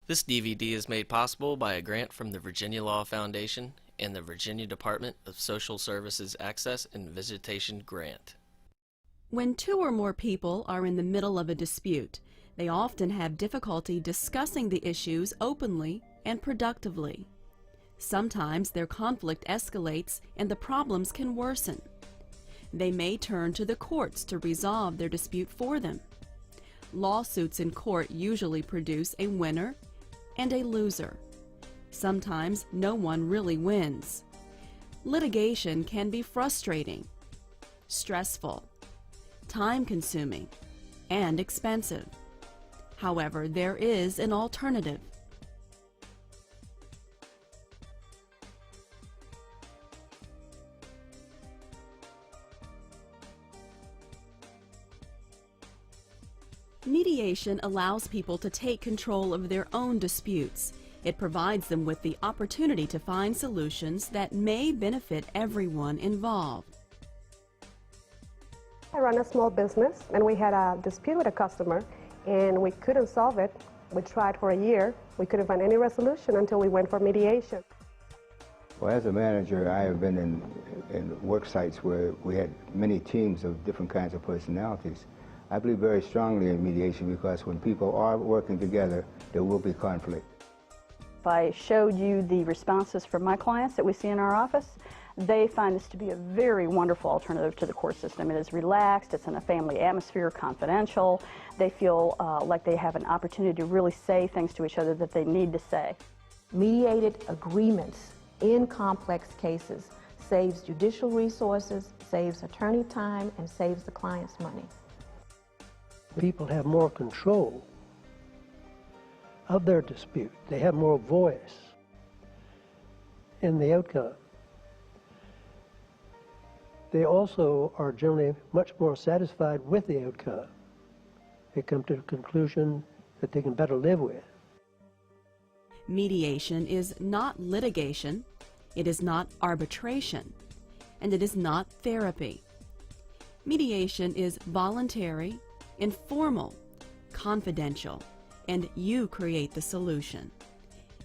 This DVD is made possible by a grant from the Virginia Law Foundation and the Virginia Department of Social Services Access and Visitation Grant. When two or more people are in the middle of a dispute, they often have difficulty discussing the issues openly and productively. Sometimes their conflict escalates and the problems can worsen. They may turn to the courts to resolve their dispute for them. Lawsuits in court usually produce a winner and a loser. Sometimes no one really wins. Litigation can be frustrating, stressful, time-consuming, and expensive. However, there is an alternative. Mediation allows people to take control of their own disputes. It provides them with the opportunity to find solutions that may benefit everyone involved. I run a small business, and we had a dispute with a customer, and we couldn't solve it. We tried for a year. We couldn't find any resolution until we went for mediation. Well, as a manager, I have been in work sites where we had many teams of different kinds of personalities. I believe very strongly in mediation because when people are working together, there will be conflict. If I showed you the responses from my clients that we see in our office, they find this to be a very wonderful alternative to the court system. It is relaxed, it's in a family atmosphere, confidential. They feel like they have an opportunity to really say things to each other that they need to say. Mediated agreements in complex cases saves judicial resources, saves attorney time, and saves the client's money. People have more control of their dispute. They have more voice in the outcome. They also are generally much more satisfied with the outcome. They come to a conclusion that they can better live with. Mediation is not litigation, it is not arbitration, and it is not therapy. Mediation is voluntary, informal, confidential, and you create the solution.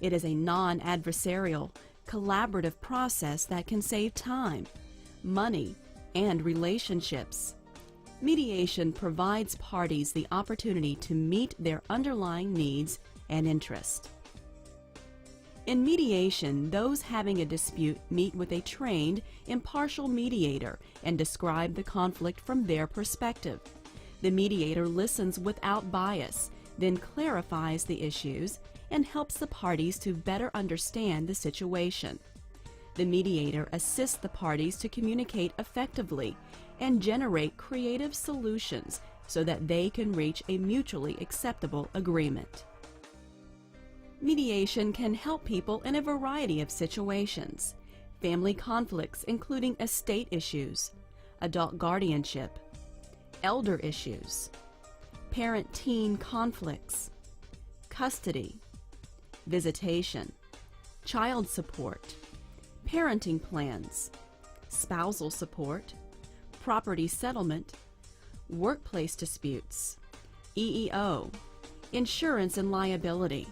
It is a non-adversarial, collaborative process that can save time, money, and relationships. Mediation provides parties the opportunity to meet their underlying needs and interests. In mediation, those having a dispute meet with a trained, impartial mediator and describe the conflict from their perspective. The mediator listens without bias, then clarifies the issues and helps the parties to better understand the situation. The mediator assists the parties to communicate effectively and generate creative solutions so that they can reach a mutually acceptable agreement. Mediation can help people in a variety of situations. Family conflicts including estate issues, adult guardianship, elder issues, parent-teen conflicts, custody, visitation, child support, parenting plans, spousal support, property settlement, workplace disputes, EEO, insurance and liability,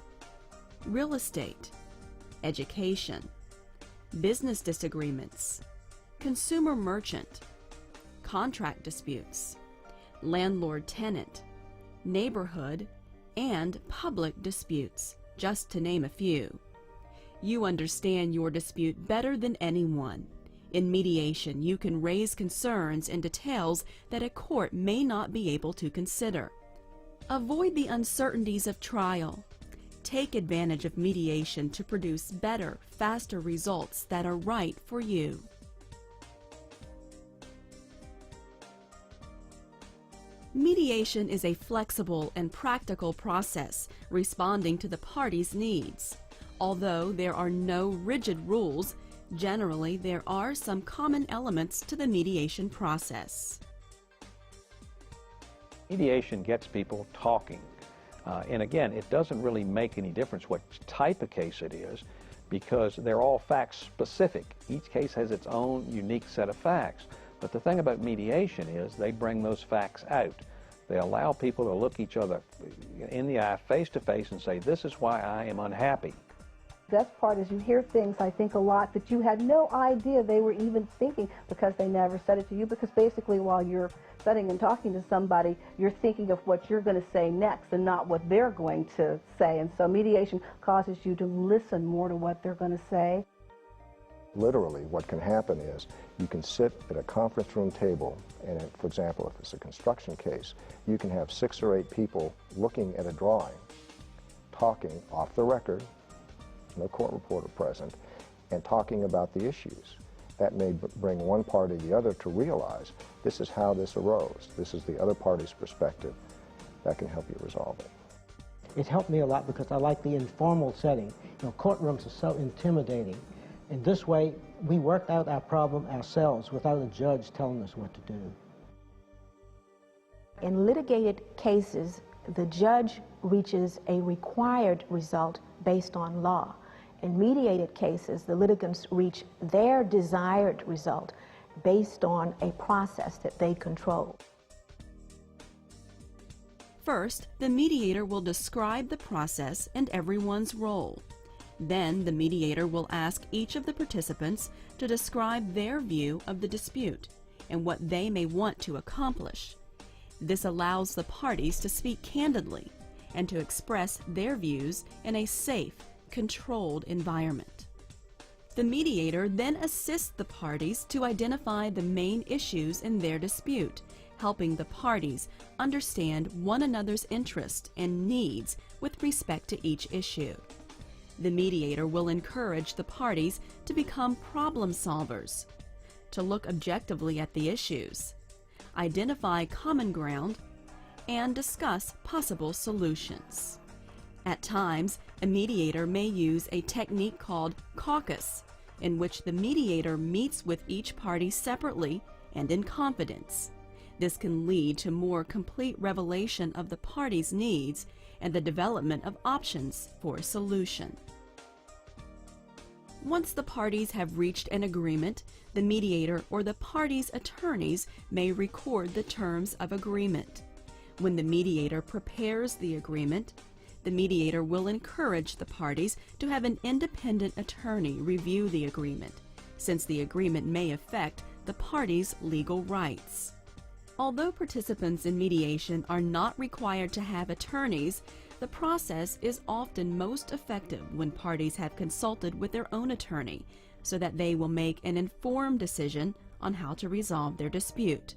real estate, education, business disagreements, consumer merchant, contract disputes, landlord-tenant, neighborhood, and public disputes, just to name a few. You understand your dispute better than anyone. In mediation, you can raise concerns and details that a court may not be able to consider. Avoid the uncertainties of trial. Take advantage of mediation to produce better, faster results that are right for you. Mediation is a flexible and practical process responding to the parties' needs. Although there are no rigid rules, generally there are some common elements to the mediation process. Mediation gets people talking. And again, it doesn't really make any difference what type of case it is because they're all fact specific. Each case has its own unique set of facts. But the thing about mediation is they bring those facts out. They allow people to look each other in the eye, face to face, and say, this is why I am unhappy. Best part is you hear things, I think, a lot that you had no idea they were even thinking because they never said it to you, because basically while you're sitting and talking to somebody, you're thinking of what you're going to say next and not what they're going to say. And so mediation causes you to listen more to what they're going to say. Literally, what can happen is you can sit at a conference room table, and for example, if it's a construction case, you can have 6 or 8 people looking at a drawing, talking off the record, no court reporter present, and talking about the issues. That may bring one party or the other to realize this is how this arose. This is the other party's perspective. That can help you resolve it. It helped me a lot because I like the informal setting. You know, courtrooms are so intimidating. And this way, we worked out our problem ourselves without a judge telling us what to do. In litigated cases, the judge reaches a required result based on law. In mediated cases, the litigants reach their desired result based on a process that they control. First, the mediator will describe the process and everyone's role. Then the mediator will ask each of the participants to describe their view of the dispute and what they may want to accomplish. This allows the parties to speak candidly and to express their views in a safe, controlled environment. The mediator then assists the parties to identify the main issues in their dispute, helping the parties understand one another's interests and needs with respect to each issue. The mediator will encourage the parties to become problem solvers, to look objectively at the issues, identify common ground, and discuss possible solutions. At times, a mediator may use a technique called caucus, in which the mediator meets with each party separately and in confidence. This can lead to more complete revelation of the parties' needs and the development of options for a solution. Once the parties have reached an agreement, the mediator or the parties' attorneys may record the terms of agreement. When the mediator prepares the agreement, the mediator will encourage the parties to have an independent attorney review the agreement, since the agreement may affect the parties' legal rights. Although participants in mediation are not required to have attorneys, the process is often most effective when parties have consulted with their own attorney, so that they will make an informed decision on how to resolve their dispute.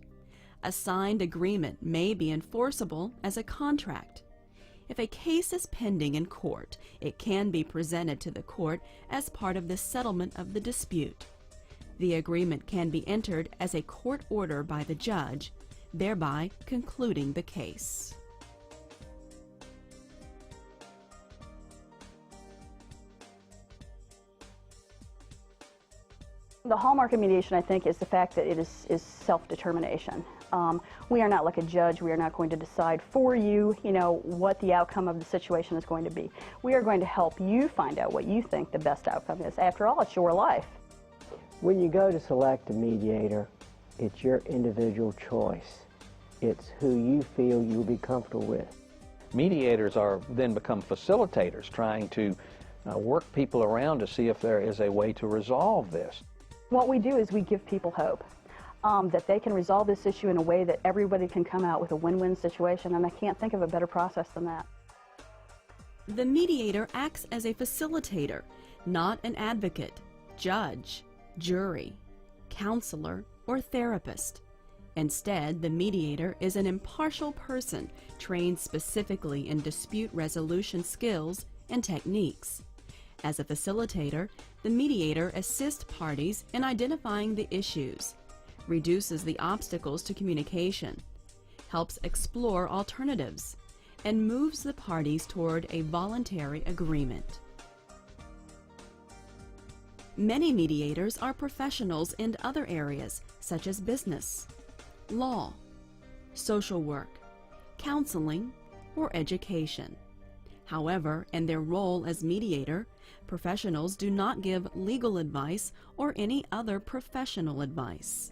A signed agreement may be enforceable as a contract. If a case is pending in court, it can be presented to the court as part of the settlement of the dispute. The agreement can be entered as a court order by the judge, thereby concluding the case. The hallmark of mediation, I think, is the fact that it is self-determination. We are not like a judge. We are not going to decide for you, what the outcome of the situation is going to be. We are going to help you find out what you think the best outcome is. After all, it's your life. When you go to select a mediator, it's your individual choice. It's who you feel you'll be comfortable with. Mediators then become facilitators, trying to work people around to see if there is a way to resolve this. What we do is we give people hope that they can resolve this issue in a way that everybody can come out with a win-win situation, and I can't think of a better process than that. The mediator acts as a facilitator, not an advocate, judge, jury, counselor, or therapist. Instead, the mediator is an impartial person trained specifically in dispute resolution skills and techniques. As a facilitator, the mediator assists parties in identifying the issues, reduces the obstacles to communication, helps explore alternatives, and moves the parties toward a voluntary agreement. Many mediators are professionals in other areas, such as business, law, social work, counseling, or education. However, in their role as mediator, professionals do not give legal advice or any other professional advice.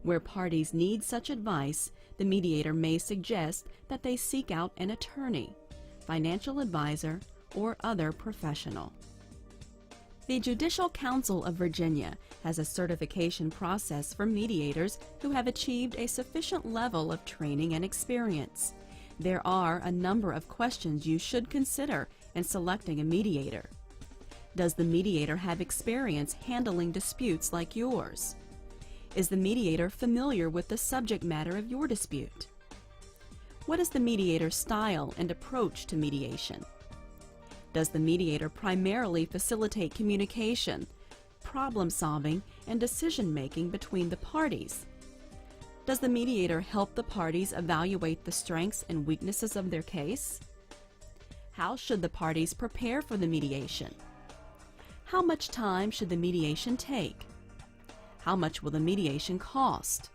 Where parties need such advice, the mediator may suggest that they seek out an attorney, financial advisor, or other professional. The Judicial Council of Virginia has a certification process for mediators who have achieved a sufficient level of training and experience. There are a number of questions you should consider in selecting a mediator. Does the mediator have experience handling disputes like yours? Is the mediator familiar with the subject matter of your dispute? What is the mediator's style and approach to mediation? Does the mediator primarily facilitate communication, problem solving, and decision making between the parties? Does the mediator help the parties evaluate the strengths and weaknesses of their case? How should the parties prepare for the mediation? How much time should the mediation take? How much will the mediation cost?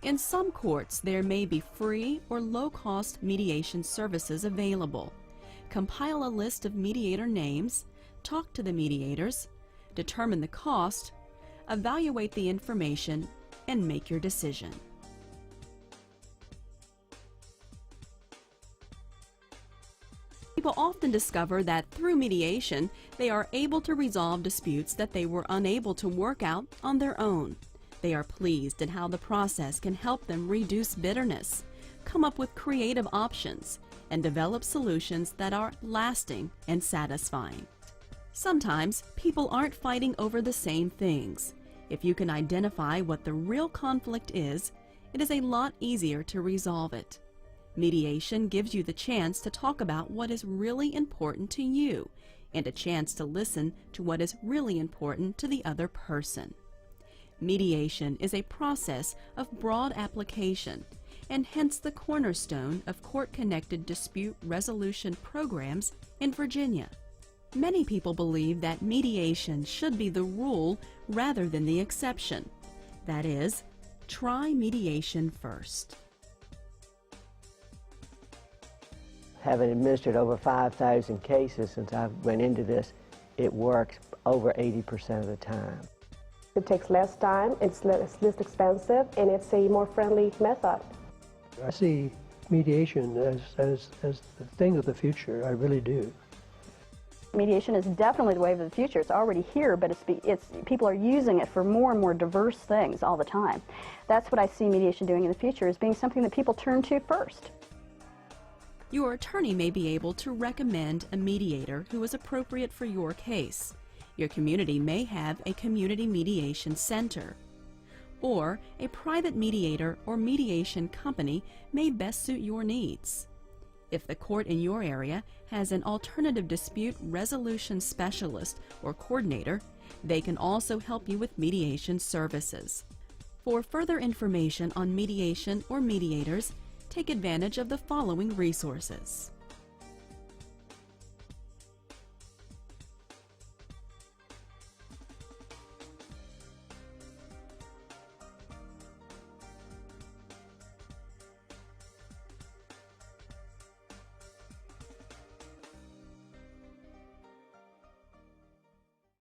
In some courts, there may be free or low-cost mediation services available. Compile a list of mediator names, talk to the mediators, determine the cost, evaluate the information, and make your decision. People often discover that through mediation, they are able to resolve disputes that they were unable to work out on their own. They are pleased at how the process can help them reduce bitterness, come up with creative options, and develop solutions that are lasting and satisfying. Sometimes people aren't fighting over the same things. If you can identify what the real conflict is, it is a lot easier to resolve it. Mediation gives you the chance to talk about what is really important to you and a chance to listen to what is really important to the other person. Mediation is a process of broad application and hence the cornerstone of court-connected dispute resolution programs in Virginia. Many people believe that mediation should be the rule rather than the exception. That is, try mediation first. Having administered over 5,000 cases since I went into this, it works over 80% of the time. It takes less time, it's less expensive, and it's a more friendly method. I see mediation as the thing of the future. I really do. Mediation is definitely the wave of the future. It's already here, but people are using it for more and more diverse things all the time. That's what I see mediation doing in the future, is being something that people turn to first. Your attorney may be able to recommend a mediator who is appropriate for your case. Your community may have a community mediation center. Or a private mediator or mediation company may best suit your needs. If the court in your area has an alternative dispute resolution specialist or coordinator, they can also help you with mediation services. For further information on mediation or mediators, take advantage of the following resources.